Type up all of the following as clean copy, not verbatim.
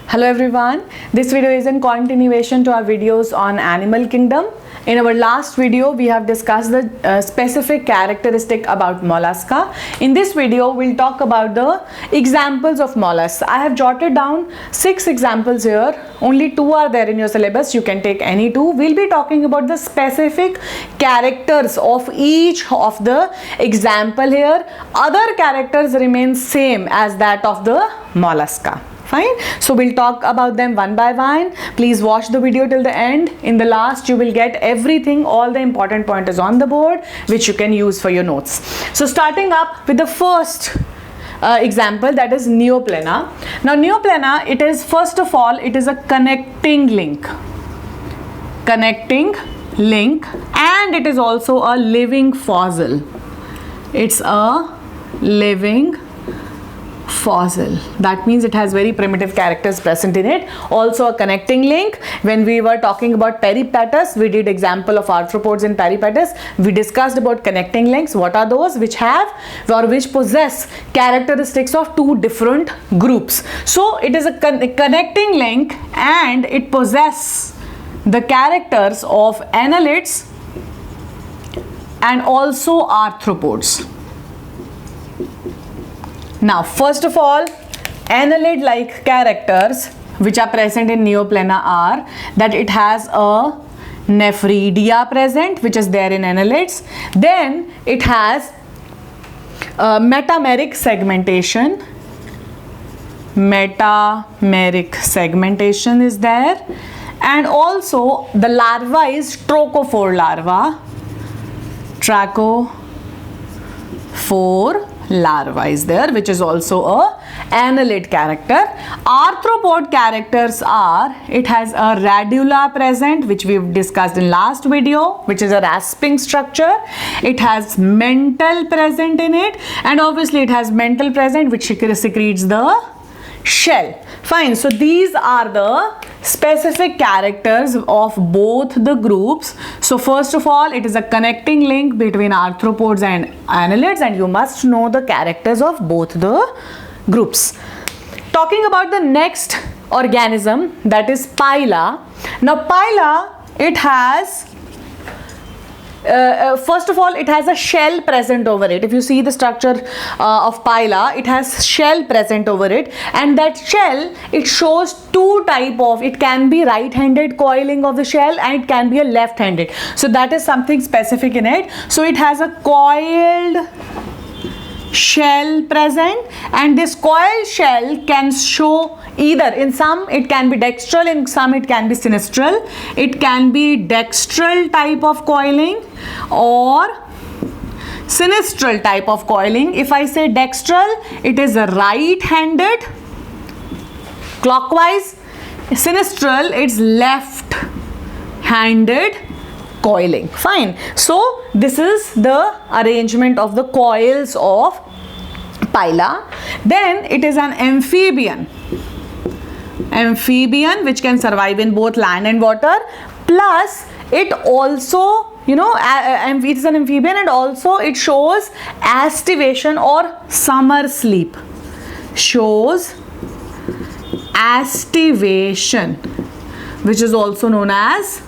Hello everyone, this video is in continuation to our videos on animal kingdom. In our last video, we have discussed the specific characteristic about mollusca. In this video, we'll talk about the examples of mollusks. I have jotted down 6 examples here. Only 2 are there in your syllabus. You can take any 2. We'll be talking about the specific characters of each of the example here. Other characters remain same as that of the mollusca. Fine. So we'll talk about them one by one. Please watch the video till the end. In the last, you will get everything, all the important pointers on the board, which you can use for your notes. So starting up with the first example, that is Neoplana. Now Neoplana, it is first of all, it is a connecting link. Connecting link, and it is also a living fossil. It's a living fossil. That means it has very primitive characters present in it. Also a connecting link. When we were talking about peripatus, we did example of arthropods in peripatus. We discussed about connecting links. What are those? Which have or which possess characteristics of 2 different groups. So it is a connecting link, and it possesses the characters of annelids and also arthropods. Now, first of all, annelid-like characters which are present in Neoplana are that it has a nephridia present, which is there in annelids. Then it has metameric segmentation. Metameric segmentation is there, and also the larva is trochophore larva. Trochophore larva is there, which is also a annelid character. Arthropod characters are, it has a radula present, which we've discussed in last video, which is a rasping structure. It has mental present in it, and obviously it has mental present, which secretes the shell. Fine. So these are the specific characters of both the groups. So first of all, it is a connecting link between arthropods and annelids, and you must know the characters of both the groups. Talking about the next organism, that is Pila. Now Pila, it has first of all, it has a shell present over it. If you see the structure of Pila, it has shell present over it, and that shell, it shows 2 type of, it can be right-handed coiling of the shell, and it can be a left-handed. So that is something specific in it. So it has a coiled shell present, and this coiled shell can show either, in some it can be dextral, in some it can be sinistral. It can be dextral type of coiling or sinistral type of coiling. If I say dextral, it is a right-handed clockwise. Sinistral, it's left-handed coiling. Fine. So this is the arrangement of the coils of Pila. Then it is an amphibian. Amphibian, which can survive in both land and water. Plus it also, it is an amphibian, and also it shows aestivation or summer sleep. Shows aestivation, which is also known as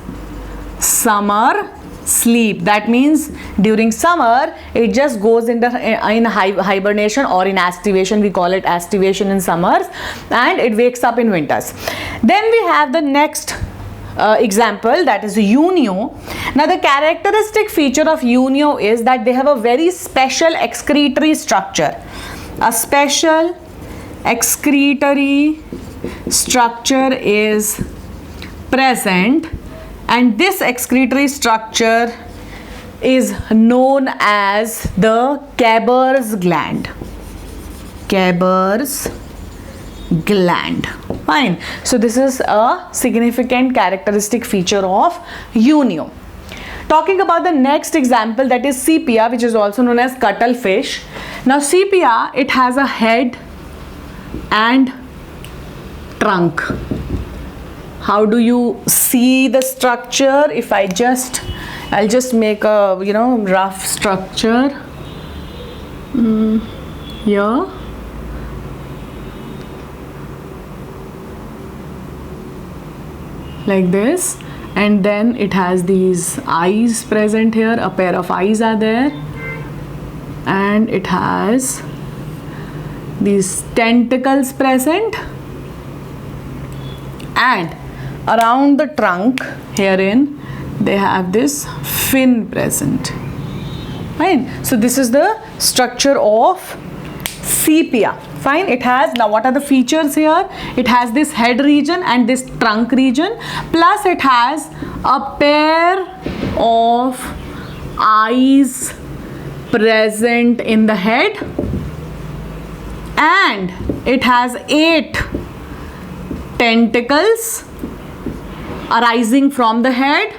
summer sleep. That means during summer it just goes in hibernation, or in aestivation. We call it aestivation in summers, and it wakes up in winters. Then we have the next example, that is Unio. Now the characteristic feature of Unio is that they have a very special excretory structure. A special excretory structure is present, and this excretory structure is known as the Cabers gland. Cabers gland. Fine. So this is a significant characteristic feature of Unio. Talking about the next example, that is Sepia, which is also known as cuttlefish. Now Sepia, it has a head and trunk. How do you see the structure? If I'll just make a rough structure here. like this, and then it has these eyes present here, a pair of eyes are there, and it has these tentacles present, and around the trunk herein they have this fin present. Fine. So this is the structure of sepia. Fine. It has, now what are the features here? It has this head region and this trunk region, plus it has a pair of eyes present in the head, and it has 8 tentacles arising from the head,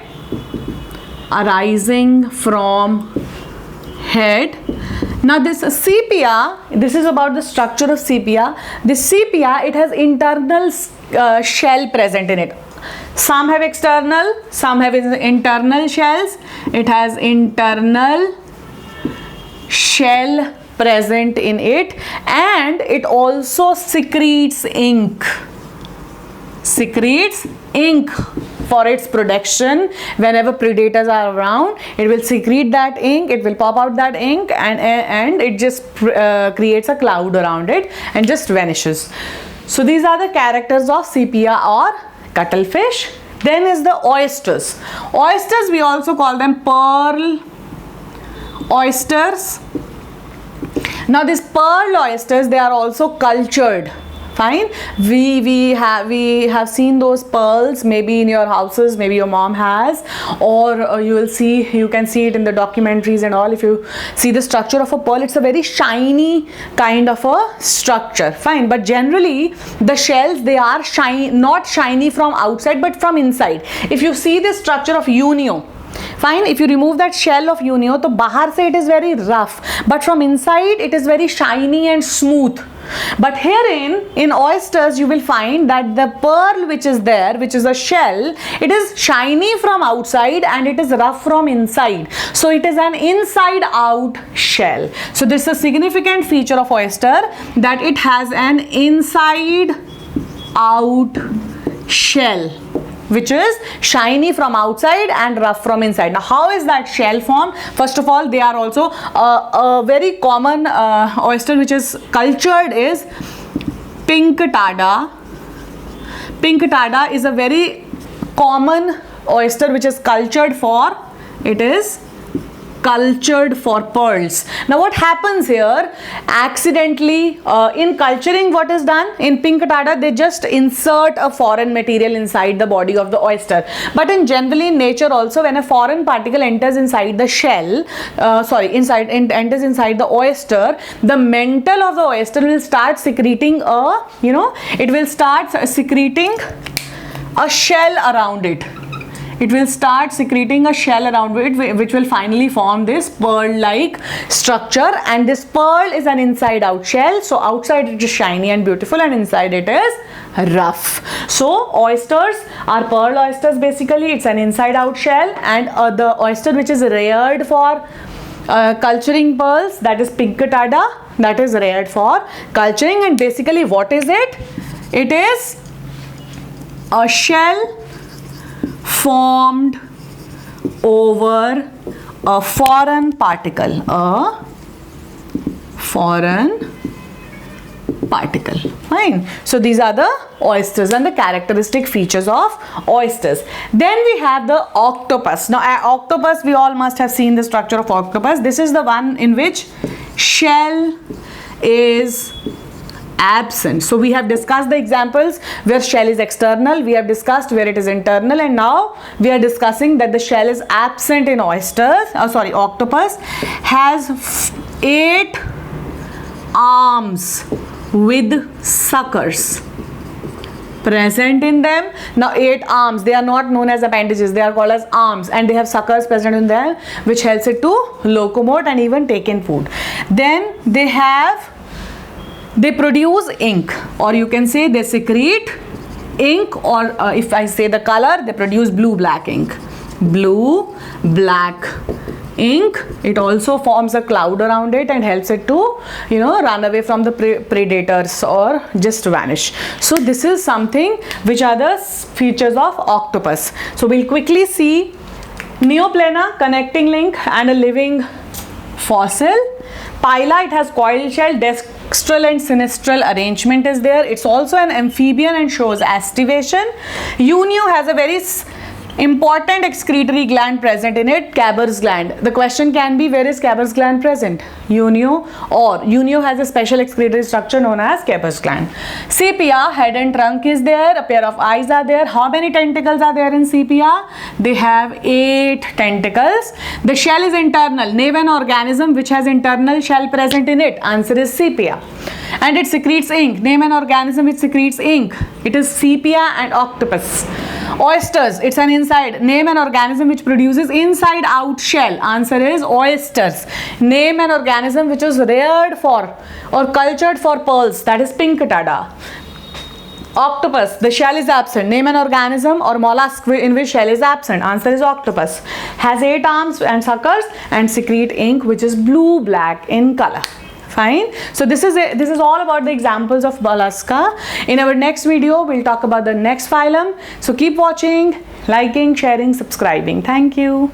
Now this sepia, this is about the structure of sepia. This sepia, it has internal shell present in it. Some have external, some have internal shells. It has internal shell present in it, and it also secretes ink. For its protection. Whenever predators are around, it will secrete that ink, it will pop out that ink, and it just creates a cloud around it and just vanishes. So these are the characters of sepia or cuttlefish. Then is the oysters. Oysters, we also call them pearl oysters. Now these pearl oysters, they are also cultured. Fine. We have seen those pearls maybe in your houses, maybe your mom has, or you can see it in the documentaries and all. If you see the structure of a pearl, it's a very shiny kind of a structure. Fine. But generally the shells, they are not shiny from outside but from inside. If you see the structure of Unio, fine, if you remove that shell of Unio, to bahar se it is very rough, but from inside it is very shiny and smooth. But herein, in oysters, you will find that the pearl which is there, which is a shell, it is shiny from outside and it is rough from inside. So it is an inside out shell. So this is a significant feature of oyster, that it has an inside out shell, which is shiny from outside and rough from inside. Now how is that shell formed? First of all, they are also a very common oyster which is cultured is pinctada. Pinctada is a very common oyster which is cultured for, it is cultured for pearls. Now what happens here, accidentally in culturing, what is done in pinctada, they just insert a foreign material inside the body of the oyster. But in generally in nature also, when a foreign particle enters inside the shell, enters inside the oyster, the mantle of the oyster will start secreting it will start secreting a shell around it. It will start secreting a shell around it, which will finally form this pearl-like structure, and this pearl is an inside-out shell. So outside it is shiny and beautiful, and inside it is rough. So oysters are pearl oysters. Basically, it's an inside-out shell, and the oyster which is reared for culturing pearls, that is pinctada, that is reared for culturing. And basically, what is it? It is a shell formed over a foreign particle, fine. So these are the oysters and the characteristic features of oysters. Then we have the octopus. Now octopus, we all must have seen the structure of octopus. This is the one in which shell is absent. So we have discussed the examples where shell is external, we have discussed where it is internal, and now we are discussing that the shell is absent in octopus has 8 arms with suckers present in them. Now 8 arms, they are not known as appendages, they are called as arms, and they have suckers present in them which helps it to locomote and even take in food. Then they produce ink, or you can say they secrete ink, or if I say the color, they produce blue-black ink. Blue-black ink. It also forms a cloud around it and helps it to, run away from the predators or just vanish. So this is something which are the features of octopus. So we'll quickly see neoplana, connecting link, and a living fossil. Pila, it has coiled shell, dextral and sinistral arrangement is there. It's also an amphibian and shows aestivation. Unio has a very important excretory gland present in it, Cabers gland. The question can be, where is Cabers gland present? Unio, or Unio has a special excretory structure known as Cabers gland. Sepia, head and trunk is there, a pair of eyes are there. How many tentacles are there in sepia? They have 8 tentacles. The shell is internal. Name an organism which has internal shell present in it. Answer is sepia. And it secretes ink. Name an organism which secretes ink. It is sepia and octopus. Oysters, it's an inside. Name an organism which produces inside out shell. Answer is oysters. Name an organism which is reared for or cultured for pearls. That is Pinctada. Octopus, the shell is absent. Name an organism or mollusk in which shell is absent. Answer is octopus. Has 8 arms and suckers and secrete ink which is blue-black in color. Fine. So this is all about the examples of mollusca. In our next video, we'll talk about the next phylum. So keep watching, liking, sharing, subscribing. Thank you.